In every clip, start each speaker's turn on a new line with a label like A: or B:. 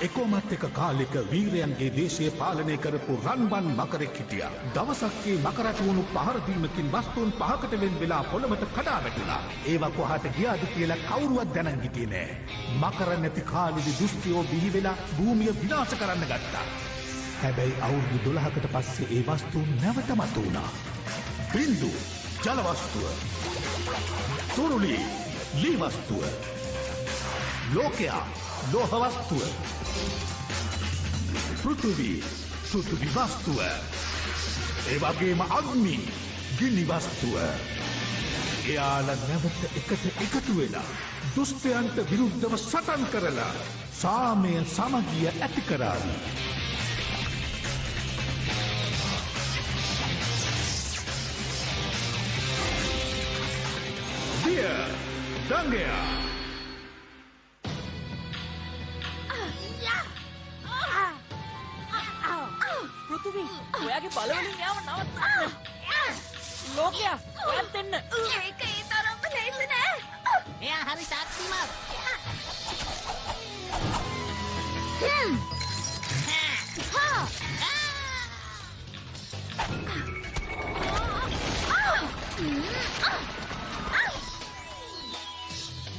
A: එකොමත් එක කාලෙක වීරයන්ගේ දේශය පාලනය කරපු රන්වන් මකරෙක් හිටියා. දවසක් ඒ මකරට වුණු පහර දීමකින් වස්තුන් 5කට වෙන් වෙලා පොළොවට කඩා වැටුණා. ඒවා කොහාට ගියාද කියලා කවුරුවත් දැනන් හිටියේ නෑ. මකර නැති කාලෙදි දුෂ්ටයෝ බිහි වෙලා භූමිය විනාශ කරන්න ගත්තා. හැබැයි අවුරුදු 12කට පස්සේ ඒ වස්තුන් නැවත මතුවුණා. බින්දු ජල වස්තුව, තුරුලි ලී වස්තුව, ලෝකයා ලෝහ වස්තුව, පෘථිවි වස්තුව, ඒ වගේම අග්නි ගිනි වස්තුව. එයාලා නැවත එකට එකතු වෙලා දුෂ්ටයන්ට විරුද්ධව සටන් කරලා සාමය සමගිය ඇති කරාවි. දිය දංගයා
B: පෘථිවි ඔයාගේ බලවලින් යාව නවත්තන්න. ලෝකයා ඔයත් එන්න.
C: ඒක ඒ තරම්ම ලේසි නෑ.
D: එයා හරි ශක්තිමත්.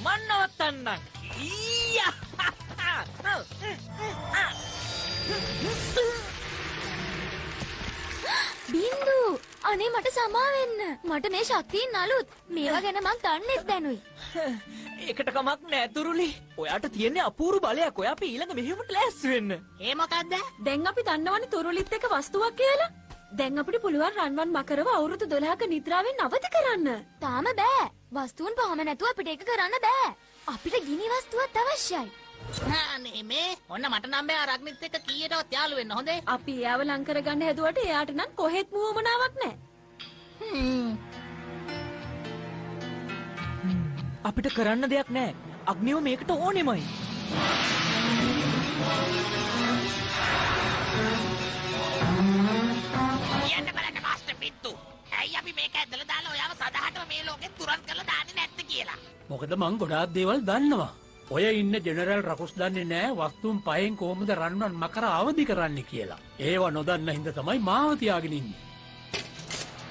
B: මන් නවත්තන්න. ඊයා
C: බින්දු අනේ මට සමා වෙන්න. මට මේ ශක්තියින් අලුත්. මේවා ගැන මං දන්නෙත් දැනුයි.
B: ඒකට කමක් නෑ තුරුලි. ඔයාට තියෙන්නේ අපූර්ව බලයක්. ඔයා අපි ඊළඟ මෙහෙයුමට ලෑස්ති වෙන්න.
D: ඒ මොකද්ද?
E: දැන් අපි දන්නවනේ තුරුලිත් එක වස්තුවක් කියලා. දැන් අපිට පුළුවන් රන්වන් මකරව අවුරුදු 12ක නිද්‍රාවෙන් අවදි කරන්න.
C: තාම බෑ. වස්තුන් පහම නැතුව අපිට ඒක කරන්න බෑ. අපිට ගිනි වස්තුවක් අවශ්‍යයි.
D: අනේ මේ ඔන්න මට නම් බෑ රග්නිත් එක්ක කීයටවත් යාළු වෙන්න හොඳේ.
E: අපි එයාව ලං කරගන්න හැදුවට එයාට නම් කොහෙත්ම උවමනාවක් නැහැ.
B: අපිට කරන්න දෙයක් නෑ. අග්නිව මේකට ඕනෙමයි.
D: යන්න බලන්න මාස්ටර් පිට්ටු. ඇයි අපි මේක ඇදලා දාලා ඔයාව සදාහටම මේ ලෝකෙන් තුරන් කරලා දාන්නේ නැත්තේ කියලා.
F: මොකද මං ගොඩාක් දේවල් දන්නවා. ඔය ඉන්න ජෙනරල් රකුස් දන්නේ නෑ වස්තුන් පහෙන් කොහොමද රන්වන් මකර අවදි කරන්නේ කියලා. ඒව නොදන්න හින්දා තමයි මාව තියාගෙන ඉන්නේ.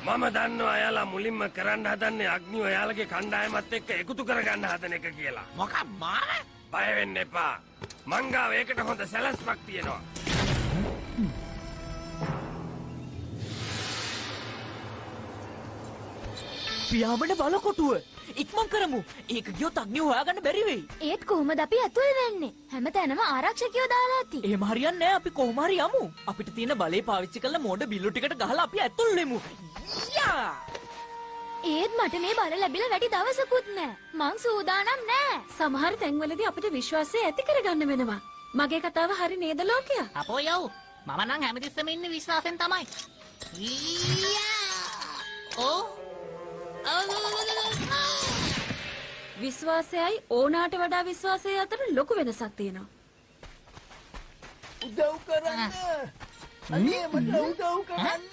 G: මම දන්නවා එයාලා මුලින්ම කරන්න හදන්නේ අග්නිව එයාලගේ කණ්ඩායමත් එක්ක එකතු කරගන්න හදන එක කියලා.
D: මොකක් මාව?
G: බය වෙන්න එපා. මං ගාව ඒකට හොඳ සැලැස්මක් තියෙනවා.
B: පියාඹන බලකොටුව ඉක්මන් කරමු. ඒක ගියොත් අග්නිය හොයාගන්න බැරි වෙයි.
C: ඒත් කොහොමද අපි ඇතුල් වෙන්නේ? හැමතැනම ආරක්ෂකයෝ දාලා ඇති.
B: එහෙම හරියන්නේ නෑ. අපි කොහොම හරි යමු. අපිට තියෙන බලය පාවිච්චි කරලා මෝඩ බිල්ලු ටිකට ගහලා අපි ඇතුල් වෙමු. යා!
C: ඒත් මට මේ බල ලැබිලා වැඩි දවසකුත් නෑ. මං සූදානම් නෑ.
E: සමහර තැන්වලදී අපිට විශ්වාසය ඇති කරගන්න වෙනවා. මගේ කතාව හරි නේද ලෝකයා?
D: අපෝ යව්. මම නම් හැමතිස්සෙම ඉන්නේ විශ්වාසෙන් තමයි. ඕ
E: විශ්වාසයයි ඕනාට වඩා විශ්වාසය අතර ලොකු වෙනසක් තියෙනවා.
B: උදව් කරන්න. අනේ මට උදව් කරන්න.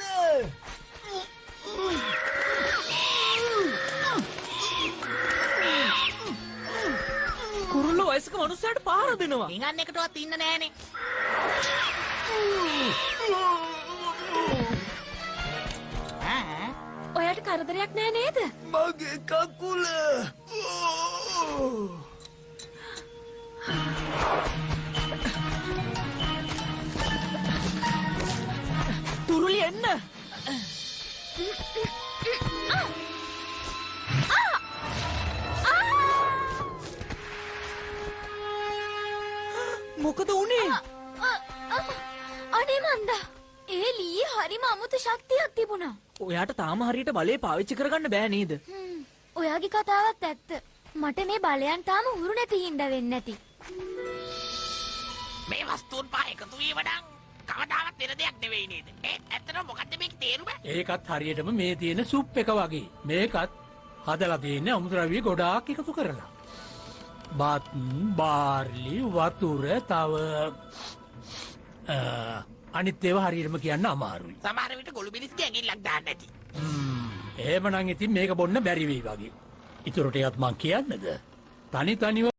B: කුරුල්ල වයසක මනුස්සයාට පාර දෙනවා.
D: ඉංගන් එකටවත් ඉන්න නෑනේ.
E: ඔයාට කරදරයක් නෑ නේද?
B: මගේ කකුල. තුරුලි එන්න. මොකද උනේ?
C: අනේ මන්දා. ඒ ලී හරිම අමුතු ශක්තියක් තිබුණා.
B: ඔයාට තාම හරියට බලය පාවිච්චි කරගන්න බෑ නේද?
C: ඔයාගේ කතාවත් ඇත්ත. මට මේ බලයන් තාම උරු නැති හින්දා වෙන්නේ නැති.
D: මේ වස්තුන් පහ එකතු වීම නම් කවදාවත් වෙන දෙයක් නෙවෙයි නේද? ඇත්තටම මොකද්ද මේකේ තේරුම?
F: ඒකත් හරියටම මේ තියෙන සුප් එක වගේ. මේකත් හදලා තියෙන්නේ අමුද්‍රව්‍ය ගොඩාක් එකතු කරලා. බත්, බාර්ලි, වතුර, තව අනිත් ඒවා හරියටම කියන්න අමාරුයි.
D: සමහර විට ගොළු මිනිස්ගේ ඇඟිල්ලක් දාන්න ඇති.
F: එහෙමනම් ඉතින් මේක බොන්න බැරි වෙයි වගේ. ඊටරට එකත් මං කියන්නද? තනි තනිව